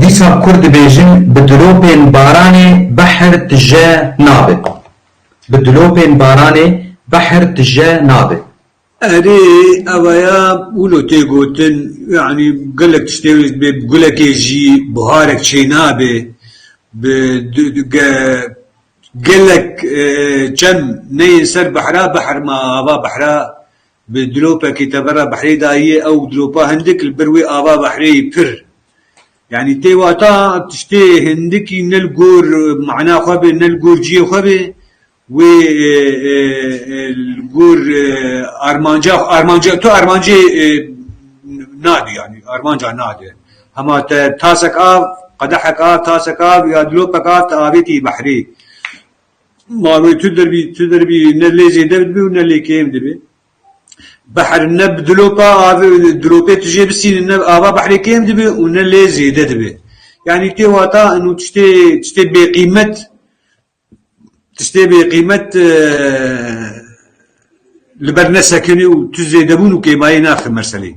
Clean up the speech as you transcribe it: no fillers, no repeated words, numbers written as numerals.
دیسا کرد بیجن بدلوپین بارانê بحر tije nabe. بدلوپین بارانê بحر tije nabe. أري أويا ولو تيجوتن يعني قلك تشتري بقولك يجي بهارك شينابه قلك كم نيسر بحرا بحر ما أبا بحرا بدلوبة كتبرا بحري داية أو دلوبة هندك البروي أبا بحري بر يعني تيواتا تشتي هندكي نلقور معنا خبي نلقور جي خبي و الجور أرمانجا تو أرمانجي نادي يعني أرمانجا نادي هما تاسك آب قدحك آب تاسك آب يا دلوبك آب تآبيتي بحري ما تدربي نلي زي دبي ونلي كيم دبي بحر النب دلوبا آب دلوبة تجي بسين النب آبا بحري كيم دبي ونلي زي دبي يعني تيواتا إنه تشتي بقيمة تشتي بقيمة لبرنا سكني وتزيدبون وكيماي ناخر مرسلي